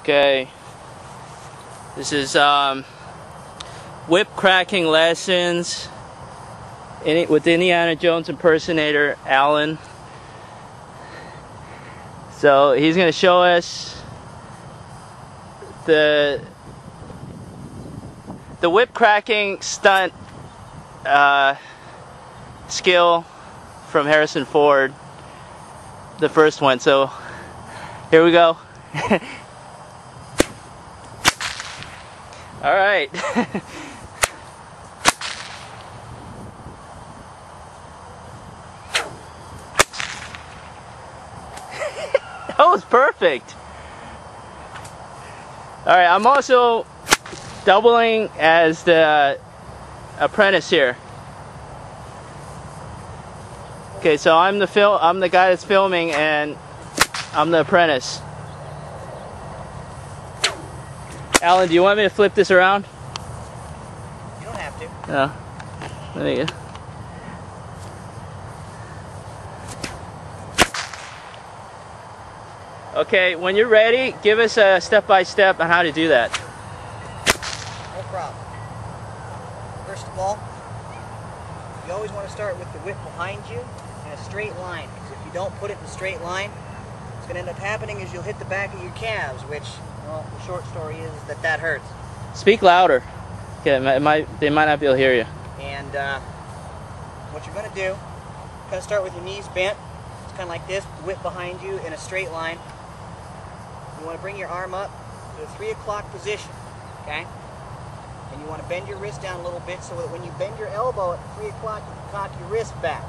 Okay, this is whip cracking lessons with Indiana Jones impersonator Alan. So he's going to show us the whip cracking stunt skill from Harrison Ford, the first one. So here we go. All right. That was perfect. All right, I'm also doubling as the apprentice here. Okay, so I'm the guy that's filming, and I'm the apprentice. Alan, do you want me to flip this around? You don't have to. No. There you go. Okay, when you're ready, give us a step-by-step on how to do that. No problem. First of all, you always want to start with the whip behind you in a straight line. Because if you don't put it in a straight line, what's going to end up happening is you'll hit the back of your calves, which, well, the short story is that hurts. Speak louder. Okay, they might not be able to hear you. And what you're going to do, kind of start with your knees bent. It's kind of like this, whip behind you in a straight line. You want to bring your arm up to a 3 o'clock position, okay? And you want to bend your wrist down a little bit so that when you bend your elbow at 3 o'clock, you can cock your wrist back.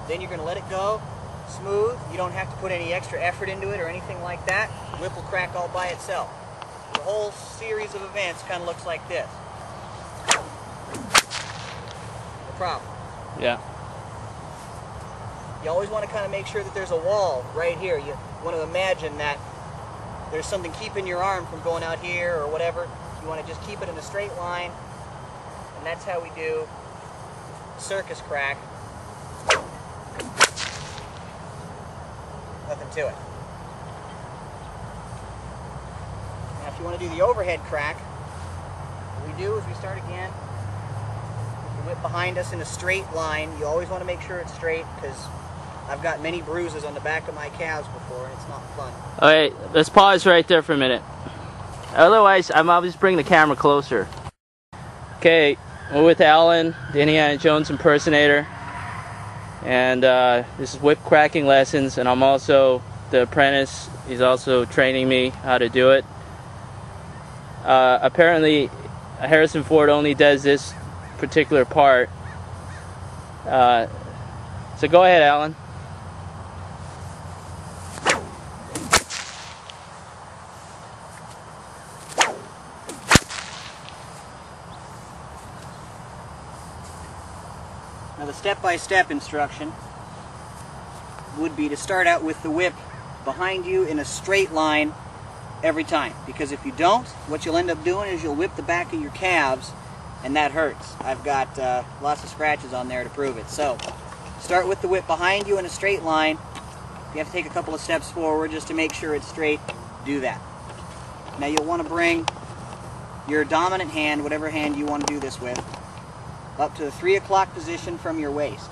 Then you're going to let it go, smooth. You don't have to put any extra effort into it or anything like that. The whip will crack all by itself. The whole series of events kind of looks like this. No problem. Yeah. You always want to kind of make sure that there's a wall right here. You want to imagine that there's something keeping your arm from going out here or whatever. You want to just keep it in a straight line, and that's how we do circus crack. Nothing to it. Now if you want to do the overhead crack, what we do is we start again with the whip behind us in a straight line. You always want to make sure it's straight, because I've got many bruises on the back of my calves before, and it's not fun. Alright, let's pause right there for a minute. Otherwise, I'll just bring the camera closer. Okay, we're with Alan, the Indiana Jones impersonator. And this is whip cracking lessons, and I'm also the apprentice. He's also training me how to do it. Apparently, Harrison Ford only does this particular part. So go ahead, Alan. Now the step-by-step instruction would be to start out with the whip behind you in a straight line every time. Because if you don't, what you'll end up doing is you'll whip the back of your calves, and that hurts. I've got lots of scratches on there to prove it. So start with the whip behind you in a straight line. If you have to take a couple of steps forward just to make sure it's straight, do that. Now you'll want to bring your dominant hand, whatever hand you want to do this with, up to the 3 o'clock position from your waist.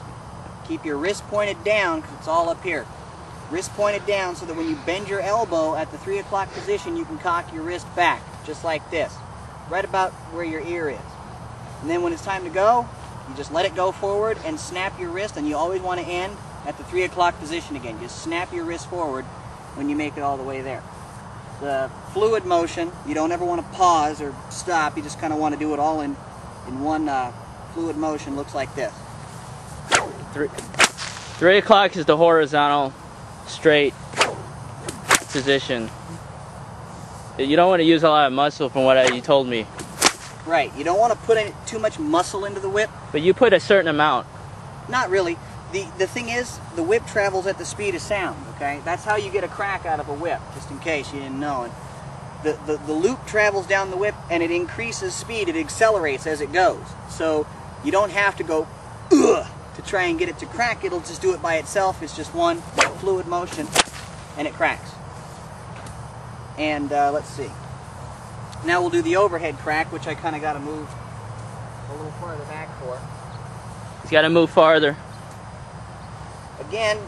Keep your wrist pointed down, because it's all up here. Wrist pointed down so that when you bend your elbow at the 3 o'clock position, you can cock your wrist back, just like this, right about where your ear is. And then when it's time to go, you just let it go forward and snap your wrist, and you always want to end at the 3 o'clock position again. Just snap your wrist forward when you make it all the way there. The fluid motion, you don't ever want to pause or stop. You just kind of want to do it all in one fluid motion. Looks like this. 3 o'clock is the horizontal, straight position. You don't want to use a lot of muscle from what you told me. Right. You don't want to put too much muscle into the whip. But you put a certain amount. Not really. The thing is, the whip travels at the speed of sound, okay? That's how you get a crack out of a whip, just in case you didn't know. And the loop travels down the whip, and it increases speed. It accelerates as it goes. So you don't have to go, ugh, to try and get it to crack. It'll just do it by itself. It's just one fluid motion, and it cracks. And let's see. Now we'll do the overhead crack, which I kind of got to move a little farther back for. He's got to move farther. Again,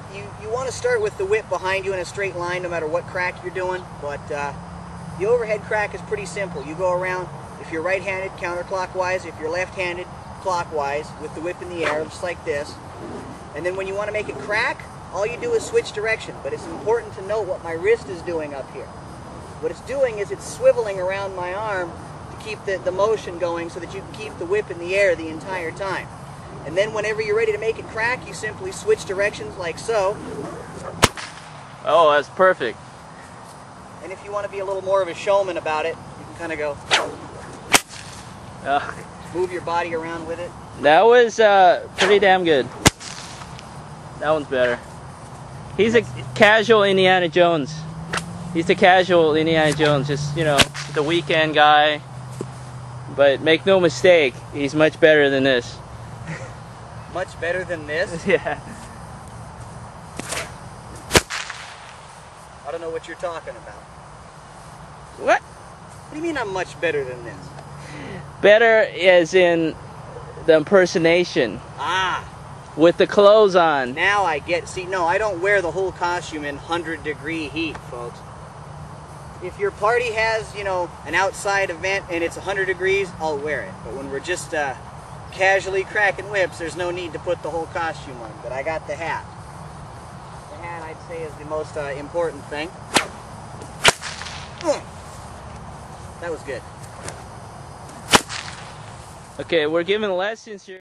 you want to start with the whip behind you in a straight line no matter what crack you're doing, but the overhead crack is pretty simple. You go around, if you're right-handed, counterclockwise, if you're left-handed, clockwise, with the whip in the air, just like this. And then when you want to make it crack, all you do is switch direction, but it's important to note what my wrist is doing up here. What it's doing is it's swiveling around my arm to keep the motion going so that you can keep the whip in the air the entire time. And then whenever you're ready to make it crack, you simply switch directions like so. Oh, that's perfect. And if you want to be a little more of a showman about it, you can kind of go, move your body around with it. That was pretty damn good. That one's better. He's a casual Indiana Jones. He's the casual Indiana Jones, just, you know, the weekend guy. But make no mistake, he's much better than this. Much better than this? Yeah. I don't know what you're talking about. What? What do you mean I'm much better than this? Better as in the impersonation. Ah. With the clothes on. Now I get, see, no, I don't wear the whole costume in 100-degree heat, folks. If your party has, you know, an outside event and it's 100 degrees, I'll wear it. But when we're just casually cracking whips, there's no need to put the whole costume on. But I got the hat. The hat, I'd say, is the most important thing. That was good. Okay, we're giving lessons here.